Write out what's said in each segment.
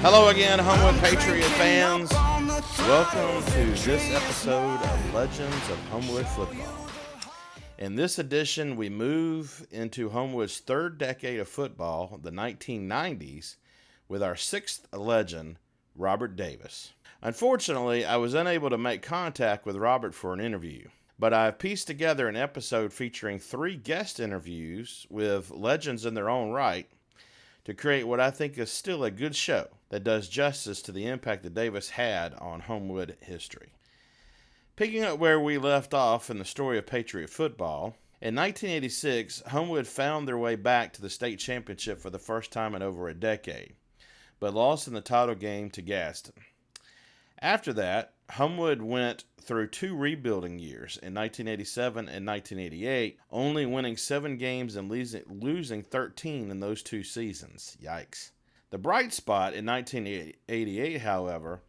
Hello again, Homewood Patriot fans. Welcome to this episode of Legends of Homewood Football. In this edition, we move into Homewood's third decade of football, the 1990s, with our sixth legend, Robert Davis. Unfortunately, I was unable to make contact with Robert for an interview, but I have pieced together an episode featuring 3 guest interviews with legends in their own right to create what I think is still a good show that does justice to the impact that Davis had on Homewood history. Picking up where we left off in the story of Patriot football, in 1986, Homewood found their way back to the state championship for the first time in over a decade, but lost in the title game to Gaston. After that, Homewood went through 2 rebuilding years in 1987 and 1988, only winning 7 games and losing 13 in those 2 seasons. Yikes. The bright spot in 1988, however,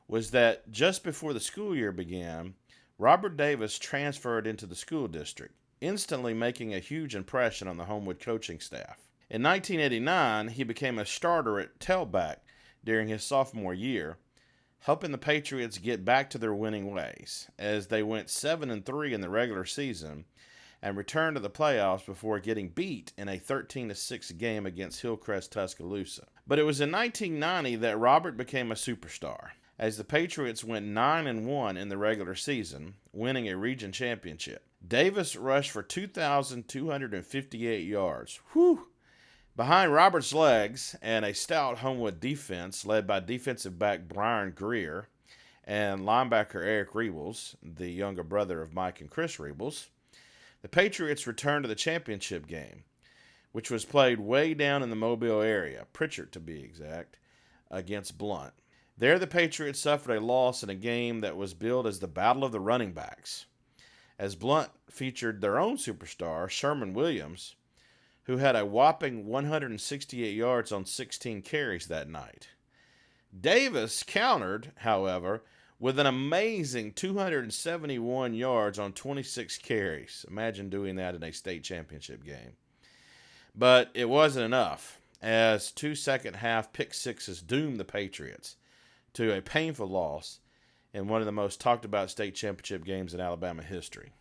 was that just before the school year began, Robert Davis transferred into the school district, instantly making a huge impression on the Homewood coaching staff. In 1989, he became a starter at tailback during his sophomore year, helping the Patriots get back to their winning ways, as they went 7-3 in the regular season and returned to the playoffs before getting beat in a 13-6 game against Hillcrest Tuscaloosa. But it was in 1990 that Robert became a superstar, as the Patriots went 9-1 in the regular season, winning a region championship. Davis rushed for 2,258 yards. Whew! Behind Robert's legs and a stout Homewood defense led by defensive back Brian Greer and linebacker Eric Rebels, the younger brother of Mike and Chris Rebels, the Patriots returned to the championship game, which was played way down in the Mobile area, Pritchard to be exact, against Blunt. There the Patriots suffered a loss in a game that was billed as the Battle of the Running Backs, as Blunt featured their own superstar, Sherman Williams, who had a whopping 168 yards on 16 carries that night. Davis countered, however, with an amazing 271 yards on 26 carries. Imagine doing that in a state championship game. But it wasn't enough, as 2 second-half pick sixes doomed the Patriots to a painful loss in one of the most talked-about state championship games in Alabama history.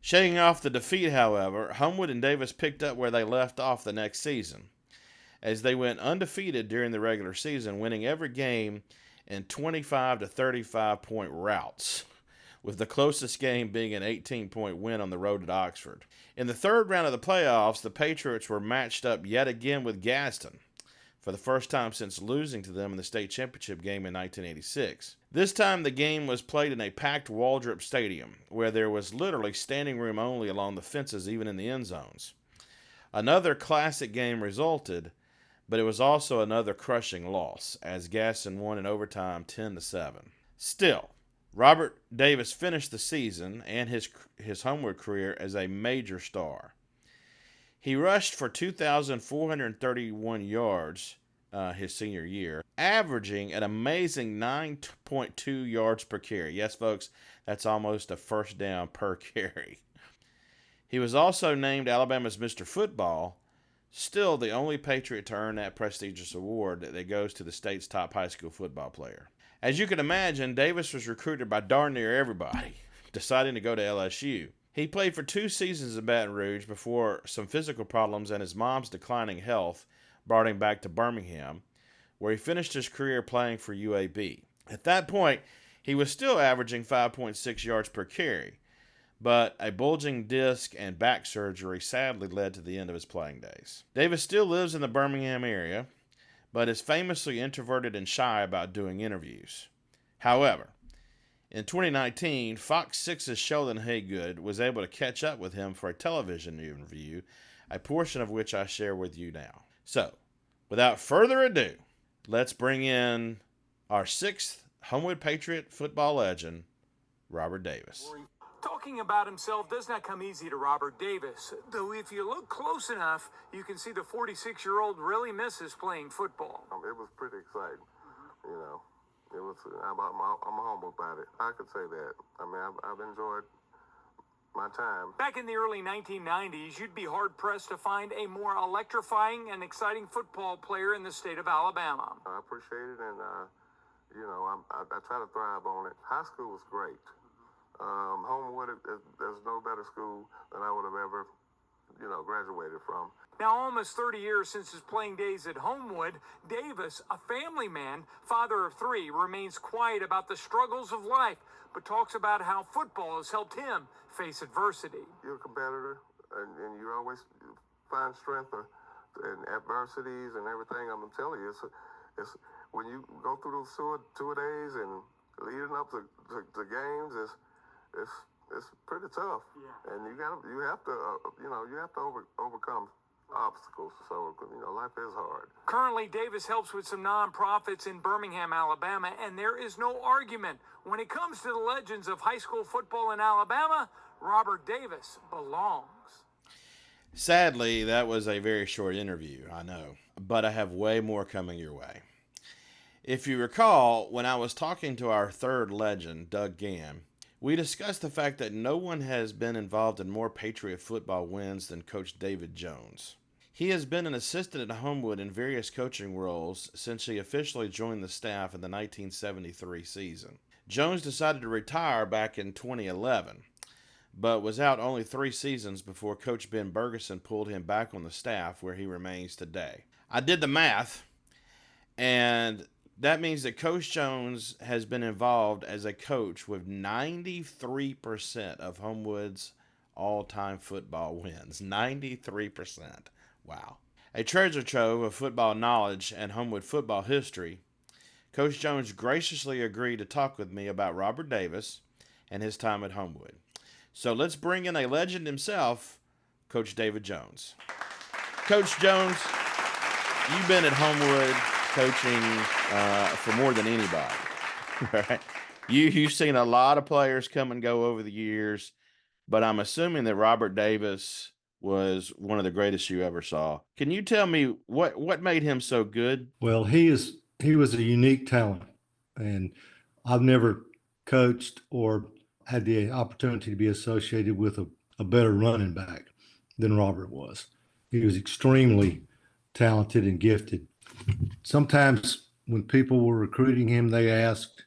Shaking off the defeat, however, Homewood and Davis picked up where they left off the next season, as they went undefeated during the regular season, winning every game in 25 to 35 point routes, with the closest game being an 18-point win on the road at Oxford. In the third round of the playoffs, the Patriots were matched up yet again with Gaston, for the first time since losing to them in the state championship game in 1986. This time the game was played in a packed Waldrop Stadium, where there was literally standing room only along the fences, even in the end zones. Another classic game resulted, but it was also another crushing loss, as Gaston won in overtime 10-7. Still, Robert Davis finished the season and his Homewood career as a major star. He rushed for 2,431 yards his senior year, averaging an amazing 9.2 yards per carry. Yes, folks, that's almost a first down per carry. He was also named Alabama's Mr. Football, still the only Patriot to earn that prestigious award that goes to the state's top high school football player. As you can imagine, Davis was recruited by darn near everybody, deciding to go to LSU. He played for 2 seasons in Baton Rouge before some physical problems and his mom's declining health brought him back to Birmingham, where he finished his career playing for UAB. At that point, he was still averaging 5.6 yards per carry, but a bulging disc and back surgery sadly led to the end of his playing days. Davis still lives in the Birmingham area, but is famously introverted and shy about doing interviews. However, in 2019, Fox 6's Sheldon Haygood was able to catch up with him for a television interview, a portion of which I share with you now. So, without further ado, let's bring in our 6th Homewood Patriot football legend, Robert Davis. Talking about himself does not come easy to Robert Davis, though if you look close enough, you can see the 46-year-old really misses playing football. It was pretty exciting, you know. I'm humble about it. I could say that. I mean, I've enjoyed my time. Back in the early 1990s, you'd be hard-pressed to find a more electrifying and exciting football player in the state of Alabama. I appreciate it, and I try to thrive on it. High school was great. Homewood, there's no better school than I would have ever, graduated from. Now, almost 30 years since his playing days at Homewood, Davis, a family man, father of 3, remains quiet about the struggles of life, but talks about how football has helped him face adversity. You're a competitor, and you always find strength in adversities and everything. I'm telling you, it's when you go through those two-a-days and leading up to games, it's pretty tough. Yeah. And you have to overcome obstacles. So, life is hard. Currently, Davis helps with some nonprofits in Birmingham, Alabama, and there is no argument. When it comes to the legends of high school football in Alabama, Robert Davis belongs. Sadly, that was a very short interview, I know, but I have way more coming your way. If you recall, when I was talking to our third legend, Doug Gann, we discussed the fact that no one has been involved in more Patriot football wins than Coach David Jones. He has been an assistant at Homewood in various coaching roles since he officially joined the staff in the 1973 season. Jones decided to retire back in 2011, but was out only 3 seasons before Coach Ben Bergeson pulled him back on the staff, where he remains today. I did the math, and that means that Coach Jones has been involved as a coach with 93% of Homewood's all-time football wins. 93%. Wow. A treasure trove of football knowledge and Homewood football history, Coach Jones graciously agreed to talk with me about Robert Davis and his time at Homewood. So let's bring in a legend himself, Coach David Jones. Coach Jones, you've been at Homewood coaching for more than anybody, right? You've seen a lot of players come and go over the years, but I'm assuming that Robert Davis was one of the greatest you ever saw. Can you tell me what made him so good? Well, he was a unique talent, and I've never coached or had the opportunity to be associated with a better running back than Robert was. He was extremely talented and gifted. Sometimes when people were recruiting him, they asked,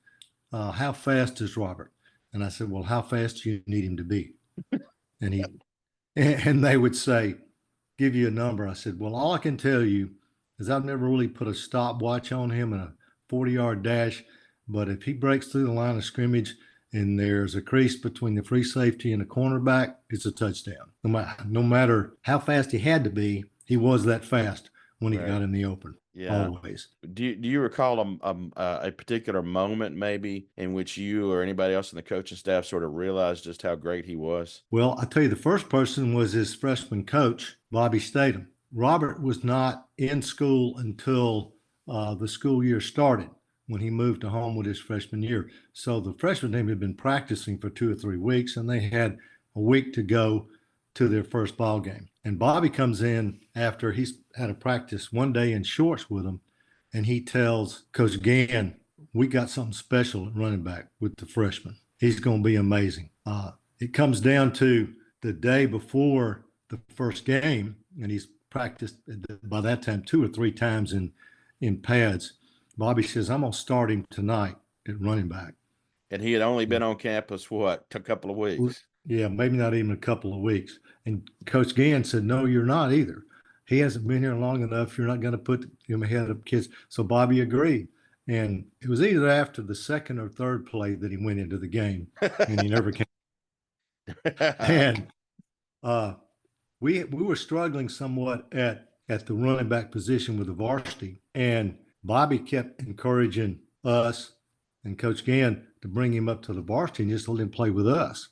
how fast is Robert? And I said, well, how fast do you need him to be? And they would say, give you a number. I said, well, all I can tell you is I've never really put a stopwatch on him in a 40-yard dash, but if he breaks through the line of scrimmage and there's a crease between the free safety and the cornerback, it's a touchdown. No matter how fast he had to be, he was that fast when he got in the open. Yeah. Always. Do you recall a particular moment maybe in which you or anybody else in the coaching staff sort of realized just how great he was? Well, I tell you, the first person was his freshman coach, Bobby Statham. Robert was not in school until the school year started, when he moved to Homewood his freshman year. So the freshman team had been practicing for 2 or 3 weeks, and they had a week to go to their first ball game. And Bobby comes in after he's had a practice one day in shorts with him, and he tells Coach Gann, we got something special at running back with the freshman. He's going to be amazing. It comes down to the day before the first game, and he's practiced by that time 2 or 3 times in pads. Bobby says, I'm going to start him tonight at running back. And he had only been on campus, a couple of weeks? Yeah, maybe not even a couple of weeks. And Coach Gann said, no, you're not either. He hasn't been here long enough. You're not going to put him ahead of kids. So Bobby agreed. And it was either after the second or third play that he went into the game, and he never came. And we were struggling somewhat at the running back position with the varsity. And Bobby kept encouraging us and Coach Gann to bring him up to the varsity and just let him play with us.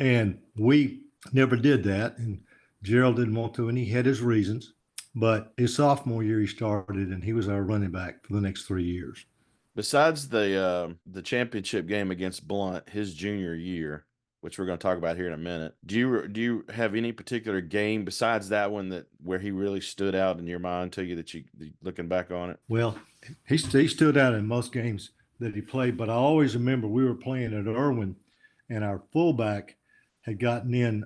And we never did that. And Gerald didn't want to, and he had his reasons. But his sophomore year, he started, and he was our running back for the next 3 years. Besides the championship game against Blunt, his junior year, which we're going to talk about here in a minute, do you have any particular game besides that one where he really stood out in your mind to you that you looking back on it? Well, he stood out in most games that he played, but I always remember we were playing at Irwin, and our fullback had gotten in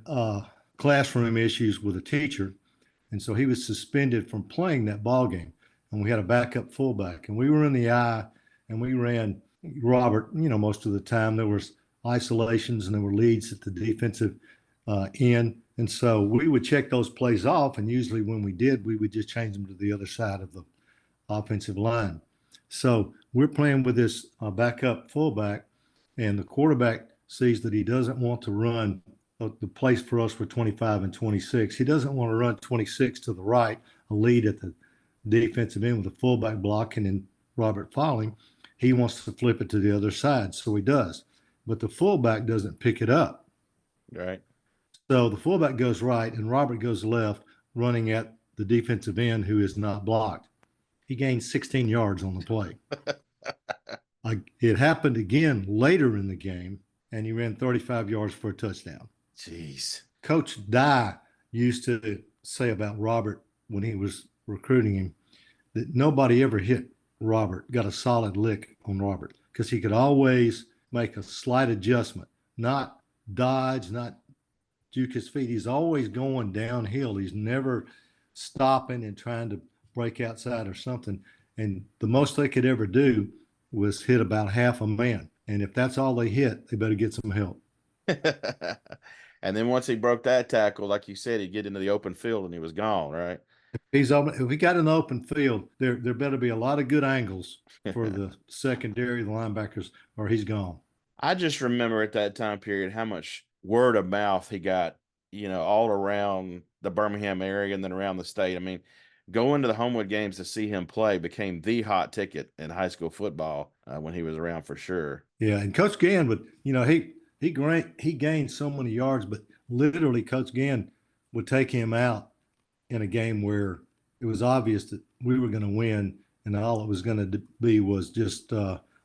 classroom issues with a teacher, and so he was suspended from playing that ball game. And we had a backup fullback, and we were in the I, and we ran Robert. Most of the time there was isolations and there were leads at the defensive end, and so we would check those plays off. And usually when we did, we would just change them to the other side of the offensive line. So we're playing with this backup fullback, and the quarterback sees that he doesn't want to run the place for us for 25 and 26. He doesn't want to run 26 to the right, a lead at the defensive end with a fullback blocking and Robert falling. He wants to flip it to the other side, so he does. But the fullback doesn't pick it up. Right. So the fullback goes right and Robert goes left, running at the defensive end who is not blocked. He gained 16 yards on the play. It happened again later in the game, and he ran 35 yards for a touchdown. Jeez. Coach Dye used to say about Robert when he was recruiting him that nobody ever hit Robert, got a solid lick on Robert, because he could always make a slight adjustment, not dodge, not juke his feet. He's always going downhill. He's never stopping and trying to break outside or something. And the most they could ever do was hit about half a man. And if that's all they hit, they better get some help. And then once he broke that tackle, like you said, he'd get into the open field and he was gone, right? If he got in the open field, there better be a lot of good angles for the secondary, the linebackers, or he's gone. I just remember at that time period how much word of mouth he got, all around the Birmingham area and then around the state. I mean, going to the Homewood games to see him play became the hot ticket in high school football when he was around, for sure. Yeah, and Coach Gann would, he gained so many yards, but literally Coach Gann would take him out in a game where it was obvious that we were going to win, and all it was going to be was just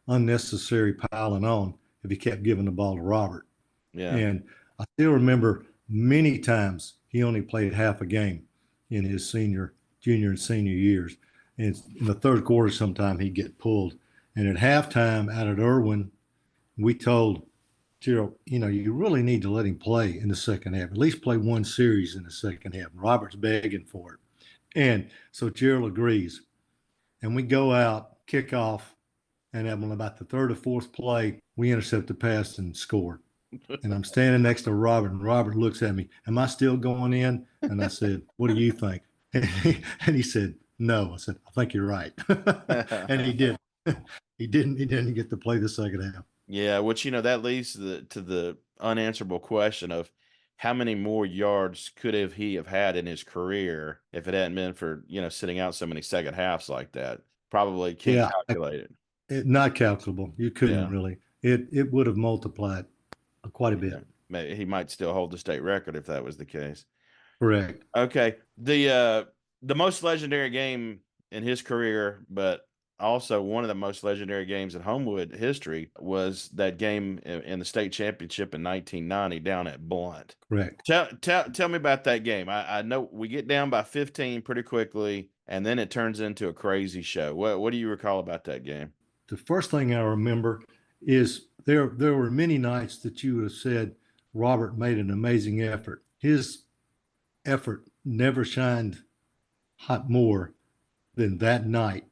unnecessary piling on if he kept giving the ball to Robert. Yeah. And I still remember many times he only played half a game in his junior and senior years. And in the third quarter, sometime he'd get pulled. And at halftime out at Irwin, we told Gerald, you really need to let him play in the second half, at least play one series in the second half. Robert's begging for it. And so Gerald agrees. And we go out, kick off, and on about the third or fourth play, we intercept the pass and score. And I'm standing next to Robert, and Robert looks at me, am I still going in? And I said, what do you think? And he said, no. I said, I think you're right. And he did. He didn't get to play the second half. Yeah, which, that leads to the unanswerable question of how many more yards could he have had in his career if it hadn't been for, sitting out so many second halves like that. Probably can't calculate it. Not calculable. You couldn't really. It would have multiplied quite a bit. Yeah. Maybe he might still hold the state record if that was the case. Correct. Okay. The most legendary game in his career, but also one of the most legendary games in Homewood history, was that game in the state championship in 1990 down at Blunt. Correct. Tell me about that game. I know we get down by 15 pretty quickly, and then it turns into a crazy show. What do you recall about that game? The first thing I remember is there were many nights that you would have said Robert made an amazing effort. His effort never shined hot more than that night.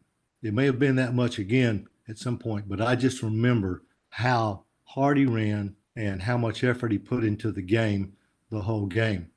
It may have been that much again at some point, but I just remember how hard he ran and how much effort he put into the game, the whole game.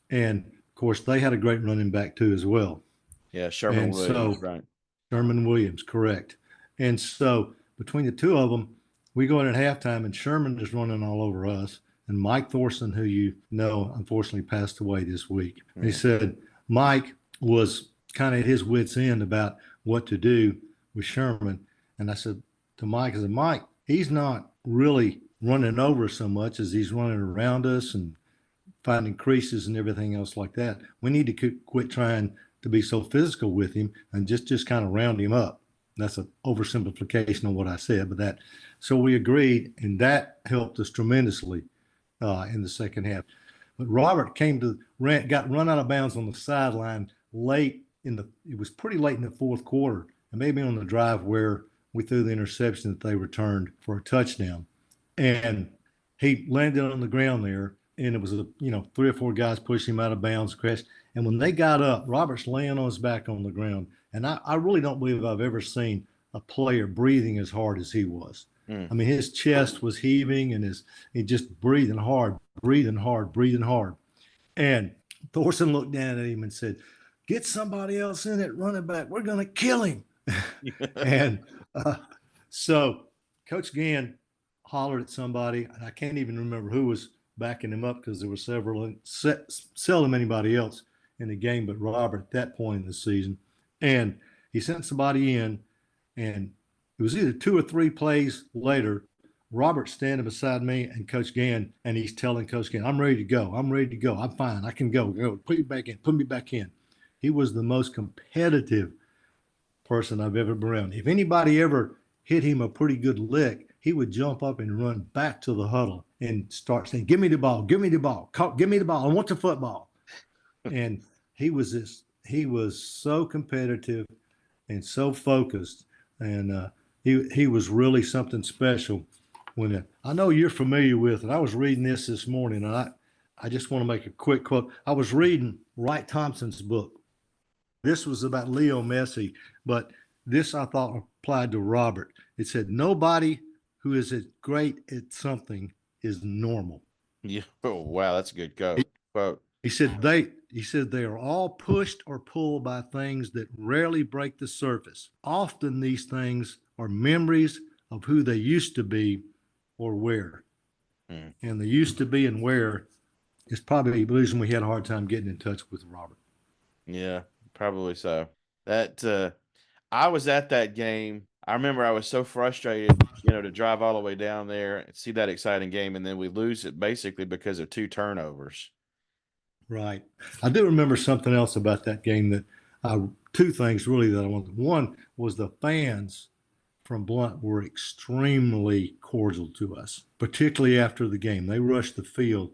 And of course, they had a great running back too as well. Yeah, Sherman Williams, right? Sherman Williams, correct. And so between the two of them, we go in at halftime, and Sherman is running all over us. And Mike Thorson, who unfortunately passed away this week, He said Mike was kind of at his wit's end about what to do with Sherman. And I said to Mike, Mike, he's not really running over so much as he's running around us and finding creases and everything else like that. We need to quit trying to be so physical with him and just kind of round him up. That's an oversimplification of what I said, but so we agreed, and that helped us tremendously in the second half. But Robert got run out of bounds on the sideline it was pretty late in the fourth quarter, and maybe on the drive where we threw the interception that they returned for a touchdown. And he landed on the ground there, and it was three or four guys pushing him out of bounds, crashed. And when they got up, Robert's laying on his back on the ground. And I really don't believe I've ever seen a player breathing as hard as he was. I mean, his chest was heaving and he just breathing hard. And Thorson looked down at him and said, "Get somebody else in at running back. We're going to kill him." And so Coach Gann hollered at somebody, and I can't even remember who was backing him up because there were seldom anybody else in the game but Robert at that point in the season. And he sent somebody in, and it was either 2 or 3 plays later, Robert's standing beside me and Coach Gann, and he's telling Coach Gann, I'm ready to go. I'm fine. I can go. Put me back in. He was the most competitive person I've ever been around. If anybody ever hit him a pretty good lick, he would jump up and run back to the huddle and start saying, give me the ball. Give me the ball. I want the football. And he was so competitive and so focused. And he was really something special. I know you're familiar with it. I was reading this morning, and I just want to make a quick quote. I was reading Wright Thompson's book. This was about Leo Messi, but this I thought applied to Robert. It said, nobody who is as great at something is normal. Yeah. Oh, wow. That's a good quote. He said they are all pushed or pulled by things that rarely break the surface. Often these things are memories of who they used to be or where. And the used to be and where is probably the reason we had a hard time getting in touch with Robert. Yeah, probably so. That I was at that game. I remember I was so frustrated, to drive all the way down there and see that exciting game, and then we lose it basically because of 2 turnovers. Right. I do remember something else about that game that 2 things really that I wanted. One was the fans from Blount were extremely cordial to us, particularly after the game. They rushed the field,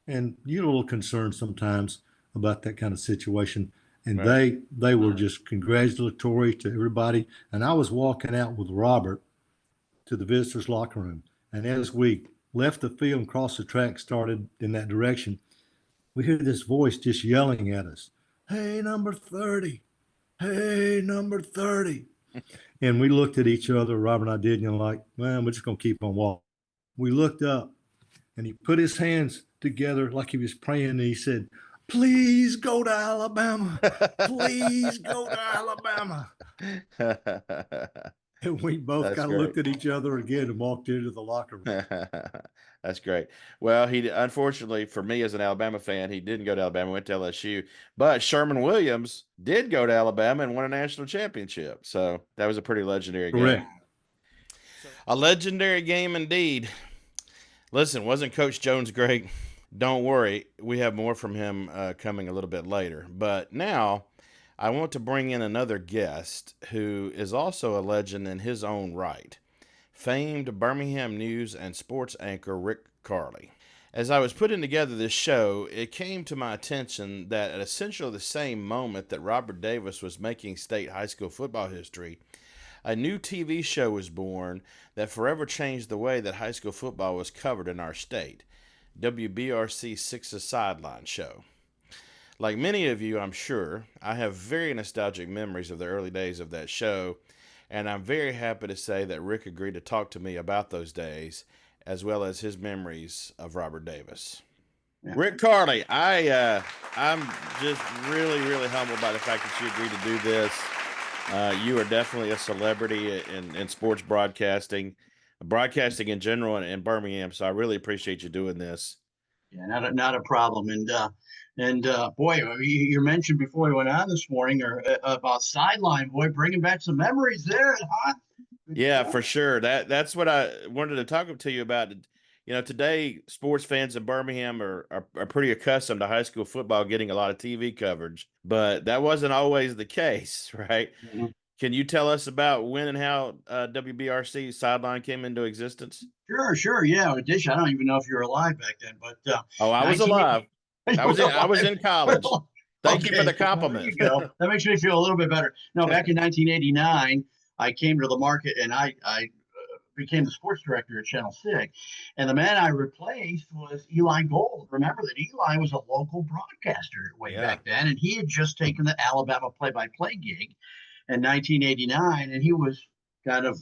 and you're a little concerned sometimes about that kind of situation. And right. they were just congratulatory to everybody. And I was walking out with Robert to the visitors' locker room. And as we left the field and crossed the track, started in that direction, we hear this voice just yelling at us, "Hey, number 30. Hey, number 30. And we looked at each other, Robert and I did, like, man, we're just going to keep on walking. We looked up, and he put his hands together like he was praying, and he said, "Please go to Alabama. Please go to Alabama." And we both kind of looked at each other again and walked into the locker room. That's great. Well, he unfortunately for me as an Alabama fan, he didn't go to Alabama, went to LSU. But Sherman Williams did go to Alabama and won a national championship. So that was a pretty legendary game. A legendary game indeed. Listen, wasn't Coach Jones great? Don't worry, we have more from him coming a little bit later. But now I want to bring in another guest who is also a legend in his own right. Famed Birmingham news and sports anchor Rick Carley. As I was putting together this show, it came to my attention that at essentially the same moment that Robert Davis was making state high school football history, a new TV show was born that forever changed the way that high school football was covered in our state. WBRC 6's Sideline show. Like many of you, I'm sure, I have very nostalgic memories of the early days of that show, and I'm very happy to say that Rick agreed to talk to me about those days, as well as his memories of Robert Davis. Yeah. Rick Carley, I'm just really, really humbled by the fact that you agreed to do this. You are definitely a celebrity in sports broadcasting in general in Birmingham. So I really appreciate you doing this. Yeah, not a problem. And boy, you mentioned before we went on this morning about Sideline, boy, bringing back some memories there, huh? Yeah, for sure. That's what I wanted to talk to you about. Today sports fans in Birmingham are pretty accustomed to high school football getting a lot of TV coverage, but that wasn't always the case, right? Mm-hmm. Can you tell us about when and how WBRC Sideline came into existence? Sure. Yeah, Dish, I don't even know if you were alive back then, but I was alive. I was in college. Thank you for the compliment. There you go. That makes me feel a little bit better. No, back in 1989, I came to the market and I became the sports director at Channel 6. And the man I replaced was Eli Gold. Remember that Eli was a local broadcaster way Yeah. back then, and he had just taken the Alabama play-by-play gig in 1989, and he was kind of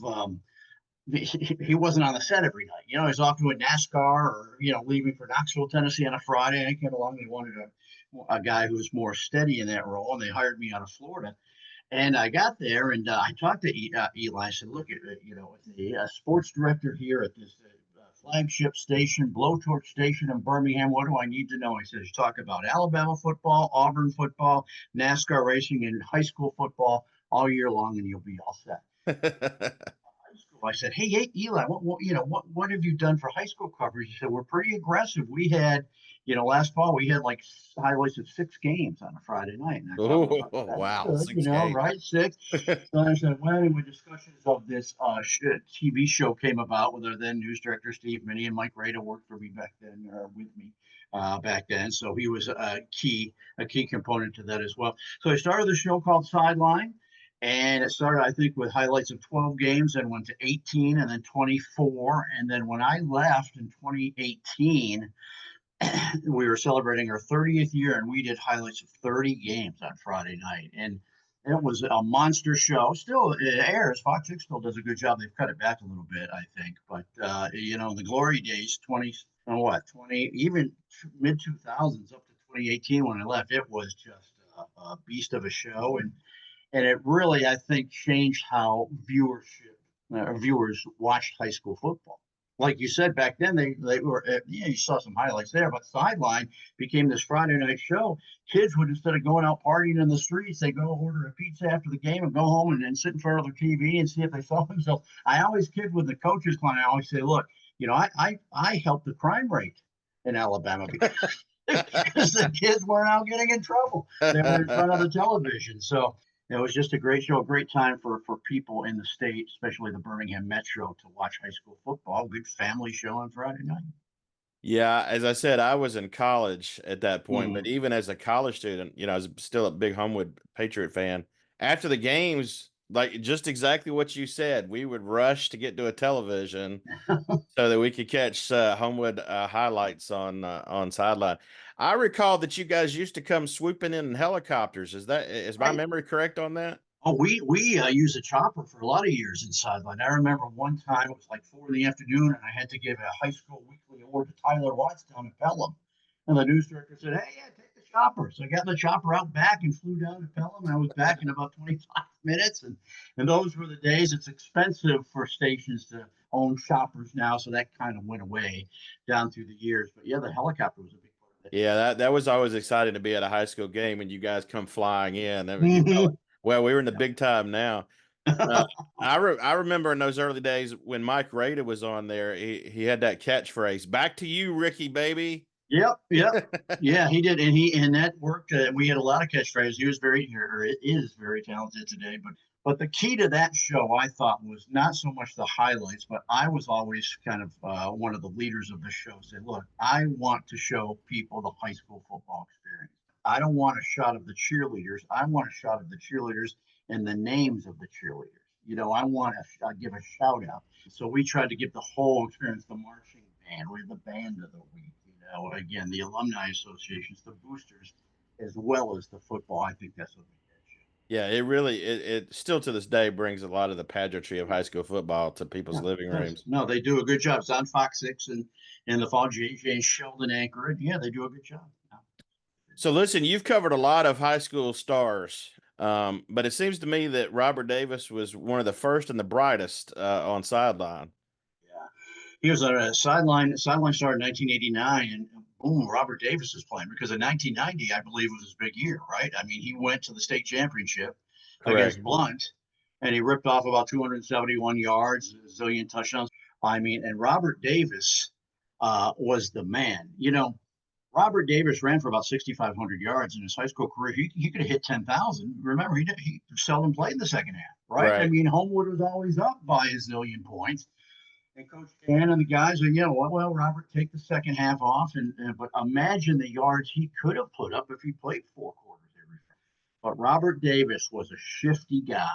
he wasn't on the set every night. You know, he was off doing NASCAR or, you know, leaving for Knoxville, Tennessee on a Friday. And I came along, they wanted a guy who was more steady in that role, and they hired me out of Florida. And I got there, and I talked to Eli. I said, look, you know, the sports director here at this flagship station, blowtorch station in Birmingham, what do I need to know? He says, talk about Alabama football, Auburn football, NASCAR racing, and high school football all year long, and you'll be all set. I said, hey, Eli, what have you done for high school coverage? He said, we're pretty aggressive. We had, you know, last fall we had like highlights of 6 games on a Friday night. And I thought, well, Oh, wow. good, 6 you know, games. right? 6. So I said, well, anyway, discussions of this TV show came about with our then news director, Steve Minnie, and Mike Rada worked for me back then, with me back then. So he was a key component to that as well. So I started the show called Sideline. And it started, I think, with highlights of 12 games and went to 18 and then 24. And then when I left in 2018, we were celebrating our 30th year and we did highlights of 30 games on Friday night. And it was a monster show. Still, it airs. Fox 6 still does a good job. They've cut it back a little bit, I think. But, you know, the glory days, 20, even mid 2000s up to 2018 when I left, it was just a beast of a show. And it really, I think, changed how viewers watched high school football. Like you said, back then they were, you saw some highlights there, but Sideline became this Friday night show. Kids would, instead of going out partying in the streets, they go order a pizza after the game and go home and sit in front of their TV and see if they saw themselves. I always kid with the coaches client. I always say, look, you know, I helped the crime rate in Alabama because the kids weren't out getting in trouble. They were in front of the television. So it was just a great show, a great time for people in the state, especially the Birmingham Metro, to watch high school football. Good family show on Friday night. Yeah, as I said, I was in college at that point, but even as a college student, you know, I was still a big Homewood Patriot fan. After the games, like just exactly what you said, we would rush to get to a television so that we could catch Homewood highlights on Sideline. I recall that you guys used to come swooping in helicopters. Is my Right. memory correct on that? Oh, we used a chopper for a lot of years in Sideline. I remember one time it was like 4 in the afternoon, and I had to give a high school weekly award to Tyler Watts down in Pelham. And the news director said, hey, yeah, take the chopper. So I got the chopper out back and flew down to Pelham. I was back in about 25 minutes. And those were the days. It's expensive for stations to own choppers now, so that kind of went away down through the years. But yeah, the helicopter was a big part of it. Yeah, that was always exciting to be at a high school game and you guys come flying in. Mhm. Well, we were in the big time now. I remember in those early days when Mike Rada was on there, he had that catchphrase, "Back to you, Ricky, baby." Yep. Yeah, he did, and that worked. We had a lot of catchphrases. He was is very talented today. But the key to that show, I thought, was not so much the highlights, but I was always kind of one of the leaders of the show. Said, look, I want to show people the high school football experience. I don't want a shot of the cheerleaders. I want a shot of the cheerleaders and the names of the cheerleaders. You know, I want to give a shout out. So we tried to give the whole experience, the marching band, we had the band of the week, you know, again, the alumni associations, the boosters, as well as the football. I think that's what we did. Yeah, it really it still to this day brings a lot of the pageantry of high school football to people's Yeah, living yes. rooms. No, they do a good job. It's on Fox 6 and in the fall, JJ and Sheldon anchor it. Yeah, they do a good job. So listen, you've covered a lot of high school stars, but it seems to me that Robert Davis was one of the first and the brightest on Sideline. Yeah. He was a sideline started in 1989, and boom, Robert Davis is playing because in 1990, I believe, was his big year, right? I mean, he went to the state championship against Blunt, and he ripped off about 271 yards, a zillion touchdowns. I mean, and Robert Davis was the man. You know, Robert Davis ran for about 6,500 yards in his high school career. He could have hit 10,000. Remember, he seldom played in the second half, right? I mean, Homewood was always up by a zillion points. And Coach Dan and the guys are, you know, well, Robert, take the second half off. But imagine the yards he could have put up if he played 4 quarters every. But Robert Davis was a shifty guy.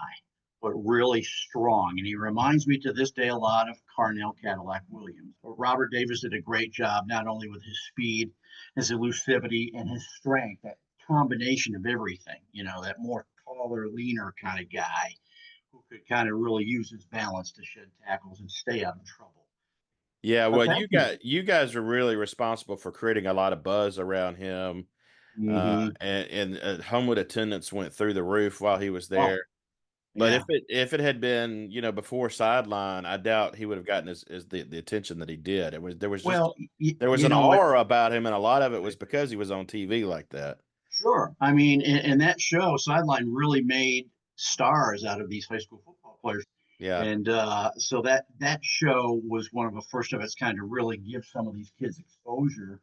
but really strong. And he reminds me to this day a lot of Carnell Cadillac Williams. But Robert Davis did a great job, not only with his speed, his elusivity, and his strength, that combination of everything, that more taller, leaner kind of guy who could kind of really use his balance to shed tackles and stay out of trouble. Yeah, But well, thank you. you guys are really responsible for creating a lot of buzz around him. Mm-hmm. And Homewood attendance went through the roof while he was Oh, there. But yeah. if it had been, before Sideline, I doubt he would have gotten the attention that he did. Well, There was you an know what? aura about him, and a lot of it was because he was on TV like that. Sure. I mean, and that show, Sideline, really made stars out of these high school football players. Yeah. And so that show was one of the first of its kind to really give some of these kids exposure.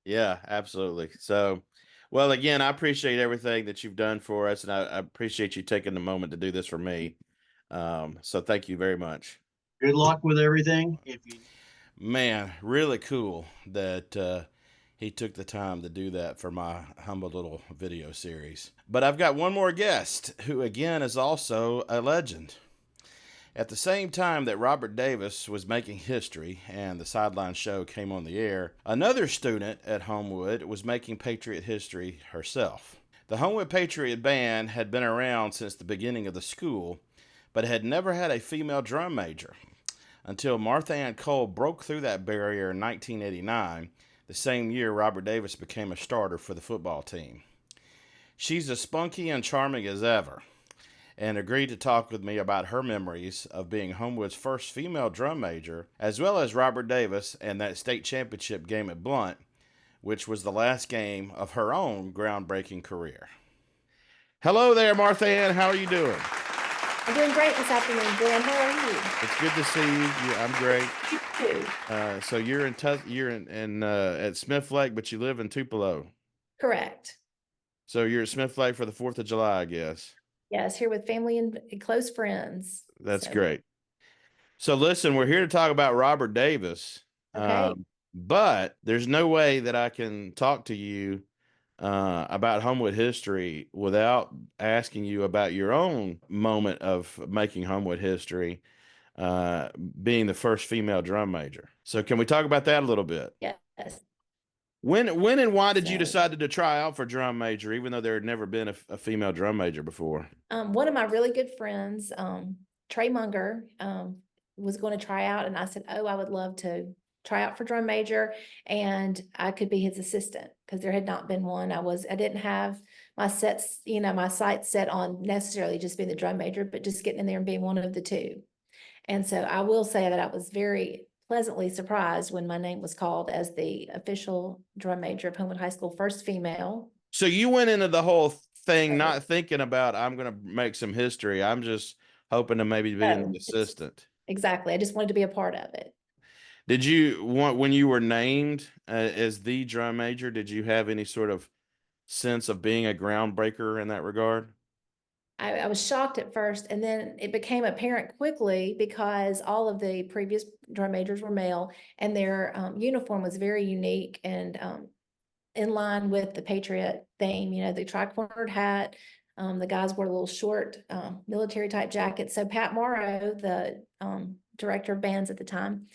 Yeah, absolutely. So, well, again, I appreciate everything that you've done for us, and I appreciate you taking the moment to do this for me. So thank you very much. Good luck with everything. If you Man, really cool that he took the time to do that for my humble little video series. But I've got one more guest who, again, is also a legend. At the same time that Robert Davis was making history and the Sideline show came on the air, another student at Homewood was making Patriot history herself. The Homewood Patriot Band had been around since the beginning of the school, but had never had a female drum major until Martha Ann Cole broke through that barrier in 1989, the same year Robert Davis became a starter for the football team. She's as spunky and charming as ever, and agreed to talk with me about her memories of being Homewood's first female drum major, as well as Robert Davis and that state championship game at Blunt, which was the last game of her own groundbreaking career. Hello there, Martha Ann. How are you doing? I'm doing great this afternoon, Glenn. How are you? It's good to see you. I'm great. You too. So you're at Smith Lake, but you live in Tupelo. Correct. So you're at Smith Lake for the 4th of July, I guess. Yes, here with family and close friends. That's So, great. So listen, we're here to talk about Robert Davis. okay. But there's no way that I can talk to you about Homewood history without asking you about your own moment of making Homewood history, being the first female drum major. So can we talk about that a little bit? Yes. When and why did you So- decide to try out for drum major, even though there had never been a female drum major before? One of my really good friends, Trey Munger, was going to try out, and I said, "Oh, I would love to try out for drum major, and I could be his assistant," because there had not been one. I didn't have my sights set on necessarily just being the drum major, but just getting in there and being one of the two. And so I will say that I was very pleasantly surprised when my name was called as the official drum major of Homewood High School, first female. So you went into the whole thing So- not thinking about, I'm going to make some history. I'm just hoping to maybe be an Oh, assistant. Exactly. I just wanted to be a part of it. Did you want, when you were named as the drum major, did you have any sort of sense of being a groundbreaker in that regard? I was shocked at first, and then it became apparent quickly because all of the previous drum majors were male, and their uniform was very unique and in line with the Patriot theme. The tri-cornered hat. The guys wore little short military type jackets. So Pat Morrow, the director of bands at the time,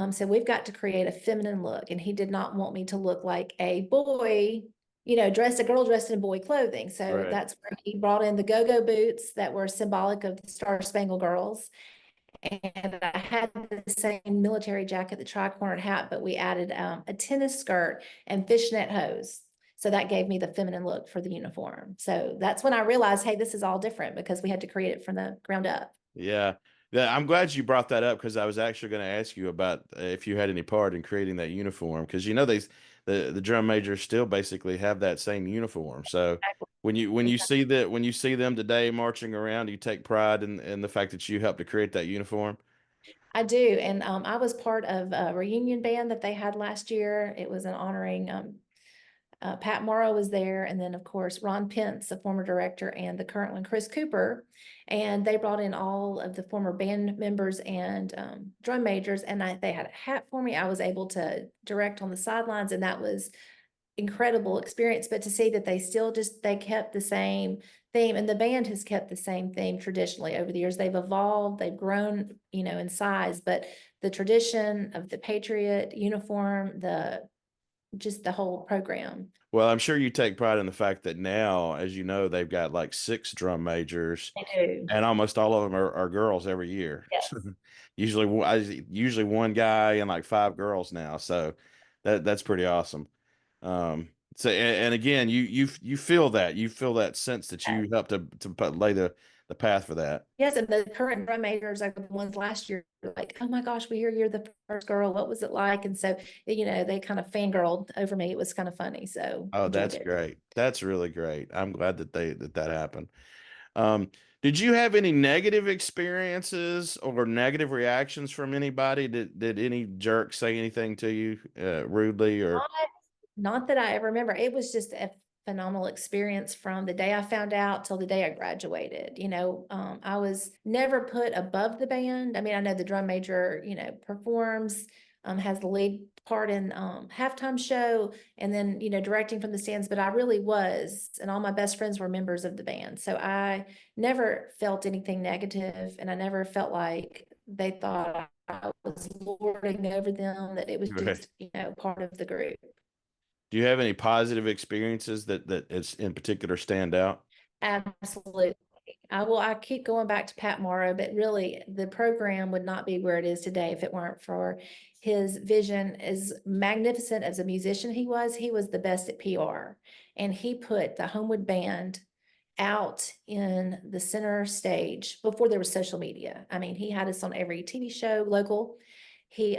said, "We've got to create a feminine look," and he did not want me to look like a boy. A girl dressed in boy clothing. So Right. that's where he brought in the go-go boots that were symbolic of the Star Spangled Girls. And I had the same military jacket, the tri-cornered hat, but we added a tennis skirt and fishnet hose. So that gave me the feminine look for the uniform. So that's when I realized, hey, this is all different because we had to create it from the ground up. Yeah. Yeah, I'm glad you brought that up because I was actually going to ask you about if you had any part in creating that uniform, because the drum majors still basically have that same uniform. So when you see them today marching around, you take pride in the fact that you helped to create that uniform. I do, and I was part of a reunion band that they had last year. It was an honoring. Pat Morrow was there, and then of course Ron Pence, the former director, and the current one, Chris Cooper, and they brought in all of the former band members and drum majors, and they had a hat for me. I was able to direct on the sidelines, and that was incredible experience, but to see that they kept the same theme, and the band has kept the same theme traditionally over the years. They've evolved, they've grown, in size, but the tradition of the Patriot uniform, just the whole program. Well, I'm sure you take pride in the fact that now, as you know, they've got like 6 drum majors, They do. and almost all of them are girls every year. Yes. Usually one guy and like 5 girls now. So that's pretty awesome. So and again, you feel that sense that you helped to lay the path for that. Yes, and the current drum majors, like the ones last year, like, oh my gosh, we hear you're the first girl. What was it like? And so, they kind of fangirled over me. It was kind of funny. So Oh, enjoyed that's it. great. That's really great. I'm glad that happened. Did you have any negative experiences or negative reactions from anybody? Did any jerk say anything to you rudely or? Not that I ever remember. It was just a phenomenal experience from the day I found out till the day I graduated. I was never put above the band. I mean, I know the drum major, performs, has the lead part in halftime show, and then, directing from the stands, but I really was, and all my best friends were members of the band. So I never felt anything negative, and I never felt like they thought I was lording over them, that it was Right. just, part of the group. Do you have any positive experiences that it's in particular stand out? Absolutely. I keep going back to Pat Morrow, but really the program would not be where it is today if it weren't for his vision. As magnificent as a musician he was the best at PR. And he put the Homewood band out in the center stage before there was social media. I mean, he had us on every TV show, local. We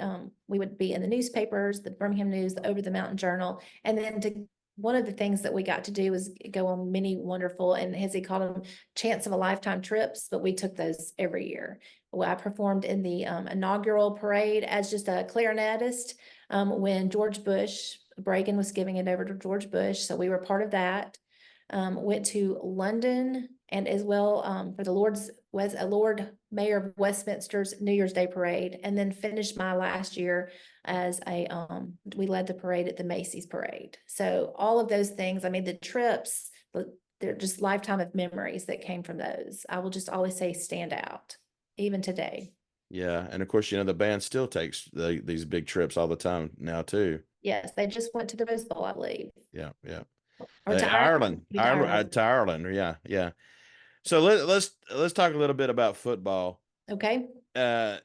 would be in the newspapers, the Birmingham News, the Over the Mountain Journal, and then one of the things that we got to do was go on many wonderful, and as he called them, chance of a lifetime trips, but we took those every year. Well, I performed in the inaugural parade as just a clarinetist when George Bush, Reagan was giving it over to George Bush, so we were part of that. Went to London, and as well for the Lord Mayor of Westminster's New Year's Day parade, and then finished my last year as we led the parade at the Macy's parade. So all of those things, I mean, the trips, they're just lifetime of memories that came from those. I will just always say stand out, even today. Yeah, and of course, the band still takes these big trips all the time now too. Yes, they just went to the Rose Bowl, I believe, Yeah, yeah. or to Ireland, maybe to Ireland. To Ireland. Yeah, yeah. So let's talk a little bit about football. Okay. Uh,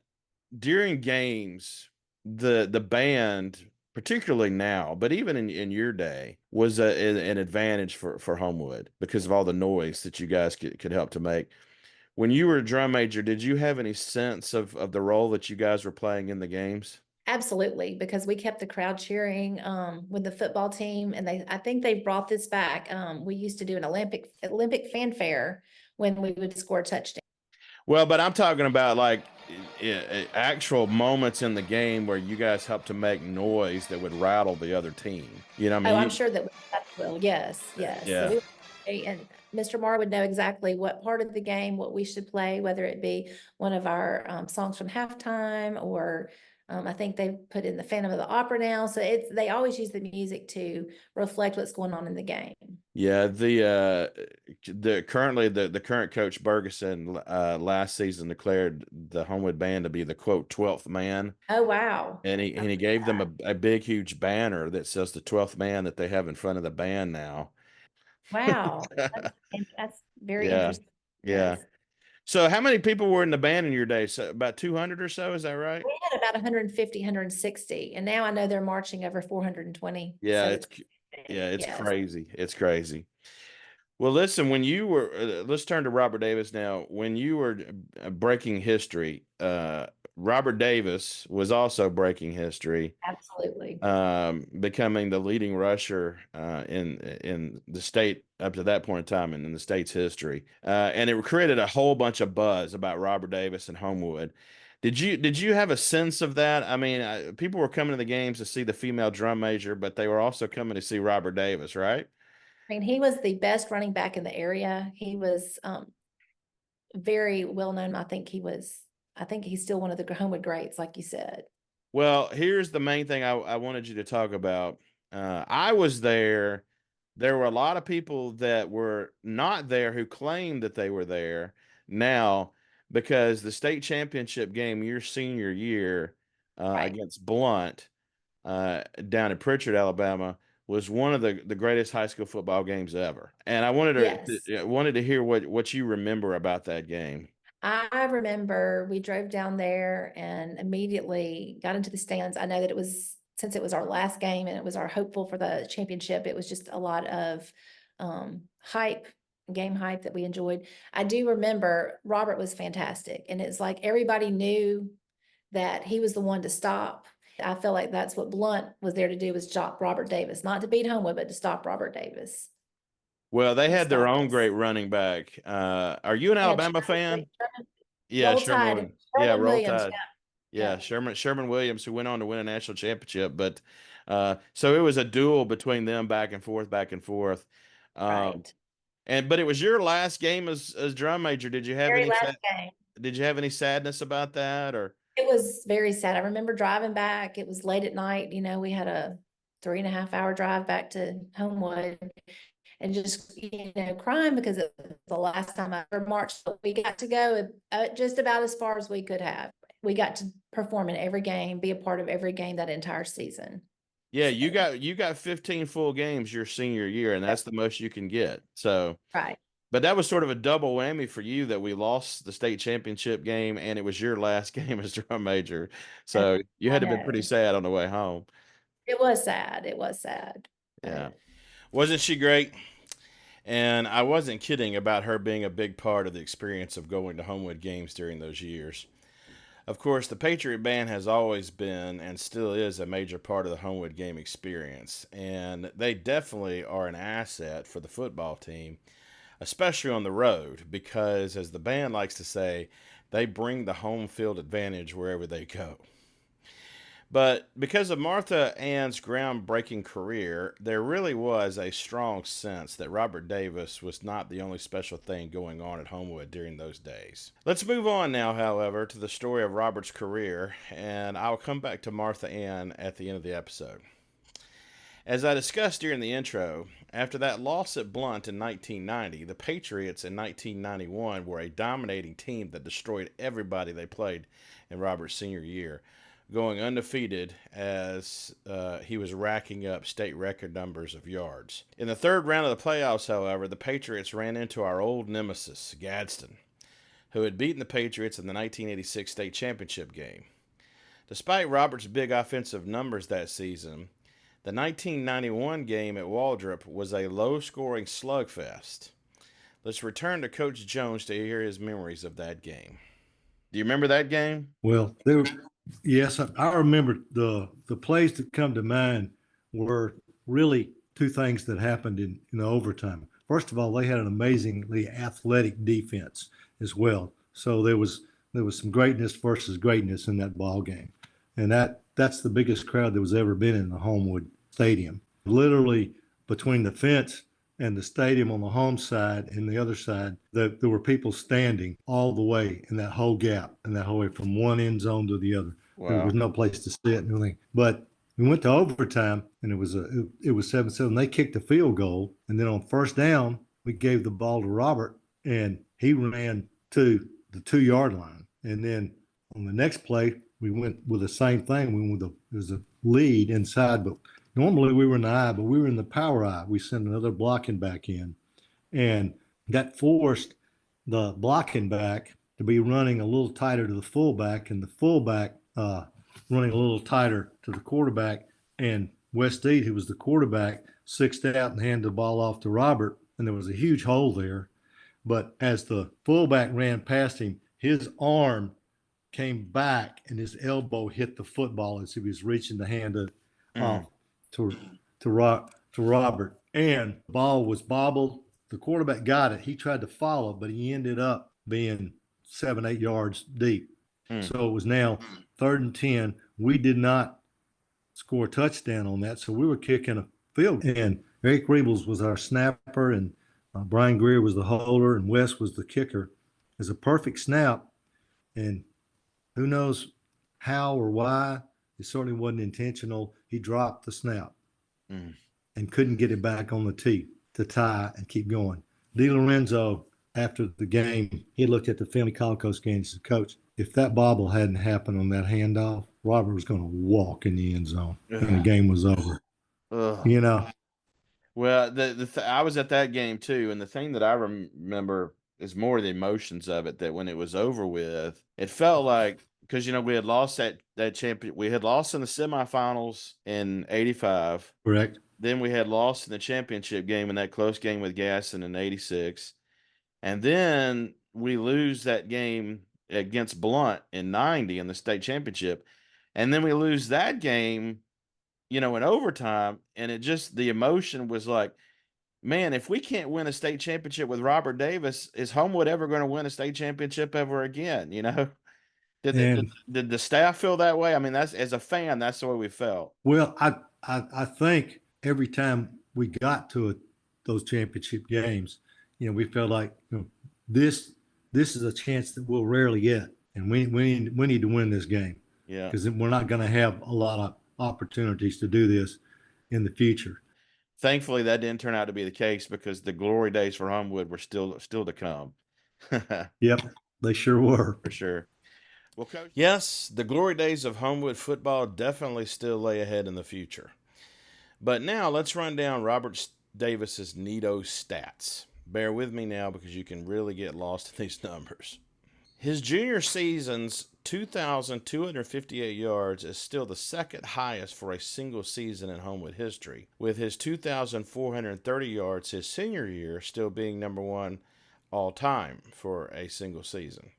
During games, the band, particularly now, but even in your day, was an advantage for Homewood because of all the noise that you guys could help to make. When you were a drum major, did you have any sense of the role that you guys were playing in the games? Absolutely, because we kept the crowd cheering with the football team, and I think they brought this back. We used to do an Olympic fanfare when we would score a touchdown. Well, but I'm talking about like actual moments in the game where you guys helped to make noise that would rattle the other team. I Oh, mean, I'm sure that will. Yes, yes. So yeah. and Mr. Marr would know exactly what part of the game, what we should play, whether it be one of our songs from halftime, or I think they put in the Phantom of the Opera now. So they always use the music to reflect what's going on in the game. Yeah, the current coach Bergeson last season declared the Homewood band to be the quote 12th man, Oh, wow. and he gave them a big huge banner that says the 12th man that they have in front of the band now. Wow. That's very Yeah, interesting. yeah. Yes. So how many people were in the band in your day? So about 200 or so, is that right? We had about 150, 160, and now I know they're marching over 420. Yeah, So it's yes, crazy. It's crazy. Well, listen, when you were, let's turn to Robert Davis now. When you were breaking history, Robert Davis was also breaking history, absolutely. becoming the leading rusher in the state up to that point in time and in the state's history. And it created a whole bunch of buzz about Robert Davis and Homewood. Did you have a sense of that? I mean, people were coming to the games to see the female drum major, but they were also coming to see Robert Davis, right? I mean, he was the best running back in the area. He was very well known. I think he's still one of the Homewood greats, like you said. Well, here's the main thing I wanted you to talk about. I was there. There were a lot of people that were not there who claimed that they were there now because the state championship game your senior year Right. against Blunt down in Pritchard, Alabama, was one of the greatest high school football games ever. And I Yes. wanted to hear what you remember about that game. I remember we drove down there and immediately got into the stands. I know that since it was our last game and it was our hopeful for the championship, it was just a lot of hype, game hype that we enjoyed. I do remember Robert was fantastic. And it's like everybody knew that he was the one to stop. I feel like that's what Blunt was there to do, was stop Robert Davis, not to beat Homewood, but to stop Robert Davis. Well, they He had their stopped own us. great running back. Are you an And Alabama fan? Yeah, Roll Sherman Tide, Williams. Yeah, Sherman Roll Williams. Tide. Yeah, Yeah, yeah, Sherman Williams, who went on to win a national championship. But so it was a duel between them back and forth, back and forth. Um, right. but it was your last game as drum major. Very last game. Did you have any sadness about that or? It was very sad. I remember driving back. It was late at night. We had a 3.5 hour drive back to Homewood and just, crying because it was the last time I ever marched. We got to go just about as far as we could have. We got to perform in every game, be a part of every game that entire season. Yeah, So, you got 15 full games your senior year, and that's the most you can get. So, right. but that was sort of a double whammy for you that we lost the state championship game and it was your last game as drum major. So you I had to have been pretty know. sad on the way home. It was sad. It was sad. Yeah. But Wasn't she great? And I wasn't kidding about her being a big part of the experience of going to Homewood games during those years. Of course, the Patriot Band has always been and still is a major part of the Homewood game experience, and they definitely are an asset for the football team, especially on the road, because, as the band likes to say, they bring the home field advantage wherever they go. But because of Martha Ann's groundbreaking career, there really was a strong sense that Robert Davis was not the only special thing going on at Homewood during those days. Let's move on now, however, to the story of Robert's career, and I'll come back to Martha Ann at the end of the episode. As I discussed during the intro, after that loss at Blunt in 1990, the Patriots in 1991 were a dominating team that destroyed everybody they played in Robert's senior year, going undefeated as he was racking up state record numbers of yards. In the third round of the playoffs, however, the Patriots ran into our old nemesis, Gadsden, who had beaten the Patriots in the 1986 state championship game. Despite Robert's big offensive numbers that season, the 1991 game at Waldrop was a low-scoring slugfest. Let's return to Coach Jones to hear his memories of that game. Do you remember that game? Well, yes, I remember the plays that come to mind were really two things that happened in the overtime. First of all, they had an amazingly athletic defense as well. So there was some greatness versus greatness in that ball game, and that's the biggest crowd that was ever been in the Homewood Stadium. Literally between the fence and the stadium on the home side and the other side, there were people standing all the way in that whole gap and that whole way from one end zone to the other. Wow. There was no place to sit and everything. But we went to overtime and it was 7-7. They kicked the field goal, and then on first down we gave the ball to Robert and he ran to the 2-yard line. And then on the next play we went with the same thing. There was a lead inside, but normally we were in the I, but we were in the power I. We sent another blocking back in, and that forced the blocking back to be running a little tighter to the fullback, and the fullback running a little tighter to the quarterback. And Westede, who was the quarterback, sixed out and handed the ball off to Robert, and there was a huge hole there. But as the fullback ran past him, his arm came back and his elbow hit the football as he was reaching the hand off to Robert, and the ball was bobbled. The quarterback got it. He tried to follow, but he ended up being 7-8 yards deep. So it was now 3rd and 10. We did not score a touchdown on that, so we were kicking a field. And Eric Rebels was our snapper, and Brian Greer was the holder, and Wes was the kicker. It was a perfect snap, and who knows how or why. It certainly wasn't intentional. He dropped the snap. and couldn't get it back on the tee to tie and keep going. DiLorenzo, after the game, he looked at the film, he called Coach Gandy and said, Coach, if that bobble hadn't happened on that handoff, Robert was going to walk in the end zone and the game was over. Ugh. You know? Well, I was at that game too, and the thing that I remember is more the emotions of it. That when it was over with, it felt like, because we had lost that champion. We had lost in the semifinals in '85. Correct. Then we had lost in the championship game in that close game with Gaston in '86, and then we lose that game against Blunt in '90 in the state championship, and then we lose that game, in overtime. And the emotion was like, man, if we can't win a state championship with Robert Davis, is Homewood ever going to win a state championship ever again? Did the staff feel that way? I mean, that's, as a fan, that's the way we felt. Well, I think every time we got to those championship games, we felt like this is a chance that we'll rarely get, and we need to win this game. Yeah, because we're not going to have a lot of opportunities to do this in the future. Thankfully, that didn't turn out to be the case, because the glory days for Homewood were still to come. Yep, they sure were. For sure. Well, Coach, yes, the glory days of Homewood football definitely still lay ahead in the future. But now let's run down Robert Davis's neato stats. Bear with me now, because you can really get lost in these numbers. His junior season's 2,258 yards is still the second highest for a single season in Homewood history, with his 2,430 yards his senior year still being number one all time for a single season.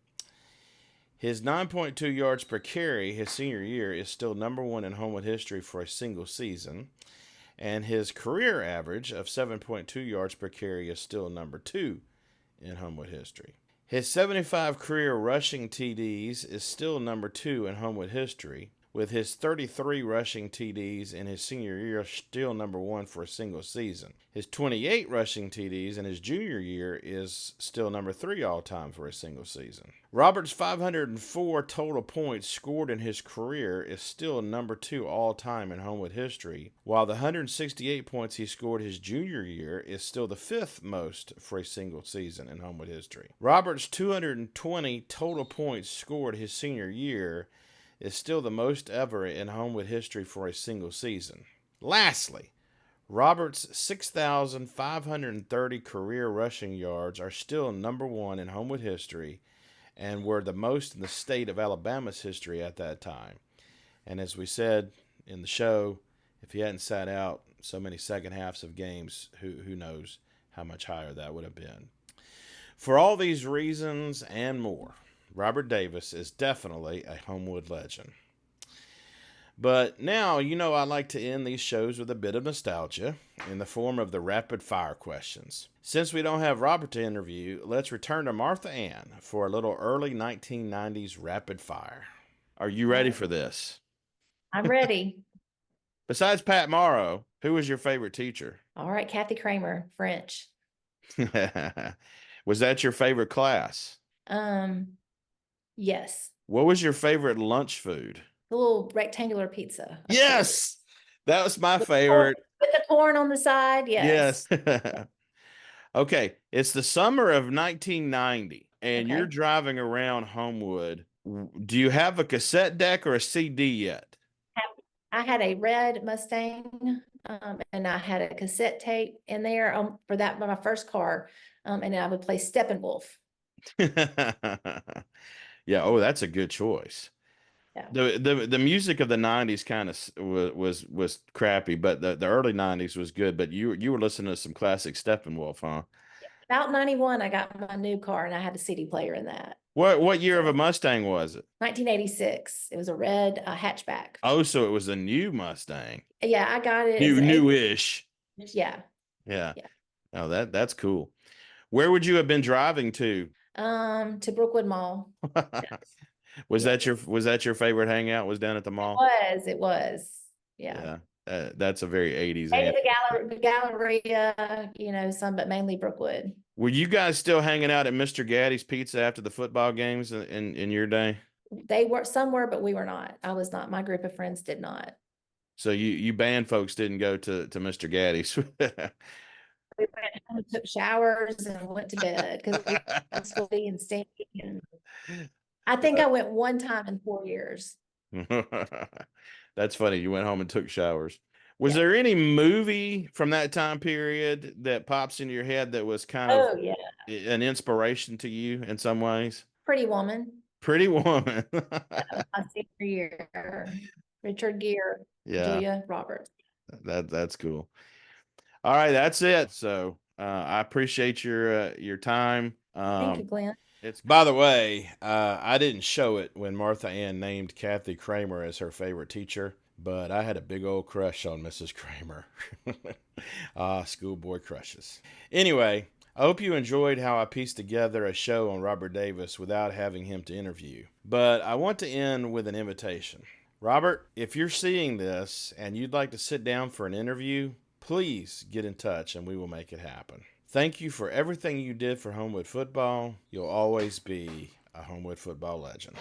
His 9.2 yards per carry his senior year is still number one in Homewood history for a single season, and his career average of 7.2 yards per carry is still number two in Homewood history. His 75 career rushing TDs is still number two in Homewood history, with his 33 rushing TDs in his senior year still number one for a single season. His 28 rushing TDs in his junior year is still number three all-time for a single season. Robert's 504 total points scored in his career is still number two all-time in Homewood history, while the 168 points he scored his junior year is still the fifth most for a single season in Homewood history. Robert's 220 total points scored his senior year is still the most ever in Homewood history for a single season. Lastly, Robert's 6,530 career rushing yards are still number one in Homewood history and were the most in the state of Alabama's history at that time. And as we said in the show, if he hadn't sat out so many second halves of games, who knows how much higher that would have been. For all these reasons and more, Robert Davis is definitely a Homewood legend. But now, I like to end these shows with a bit of nostalgia in the form of the rapid fire questions. Since we don't have Robert to interview, let's return to Martha Ann for a little early 1990s rapid fire. Are you ready for this? I'm ready. Besides Pat Morrow, who was your favorite teacher? All right, Kathy Kramer, French. Was that your favorite class? Yes. What was your favorite lunch food? The little rectangular pizza. Yes, that was my favorite. With the corn on the side, yes. Yes. Okay, it's the summer of 1990, and you're driving around Homewood. Do you have a cassette deck or a CD yet? I had a red Mustang, and I had a cassette tape in there for my first car, and I would play Steppenwolf. Yeah. Oh, that's a good choice. Yeah. The music of the 90s kind of was crappy, but the early 90s was good. But you were listening to some classic Steppenwolf, huh? About 91, I got my new car, and I had a CD player in that. What year of a Mustang was it? 1986. It was a red hatchback. Oh, so it was a new Mustang. Yeah, I got it. Newish. Yeah. Yeah. Oh, that's cool. Where would you have been driving to? To Brookwood Mall. Was that your favorite hangout? Was down at the mall? It was. Yeah. That's a very 80s. The Galleria, some, but mainly Brookwood. Were you guys still hanging out at Mr. Gaddy's Pizza after the football games in your day? Some were, but we were not. I was not. My group of friends did not. So you band folks didn't go to Mr. Gaddy's. We went home and took showers and went to bed because it was sweaty and stinky. And I think I went one time in 4 years. That's funny. You went home and took showers. Was Yeah. there any movie from that time period that pops into your head that was kind of Oh, yeah. an inspiration to you in some ways? Pretty Woman. Pretty Woman. That was my senior year. Richard Gere, Yeah, Julia Roberts. that's cool. All right, that's it. So I appreciate your time. Thank you, Glenn. By the way, I didn't show it when Martha Ann named Kathy Kramer as her favorite teacher, but I had a big old crush on Mrs. Kramer. Schoolboy crushes. Anyway, I hope you enjoyed how I pieced together a show on Robert Davis without having him to interview. But I want to end with an invitation. Robert, if you're seeing this and you'd like to sit down for an interview, please get in touch and we will make it happen. Thank you for everything you did for Homewood football. You'll always be a Homewood football legend.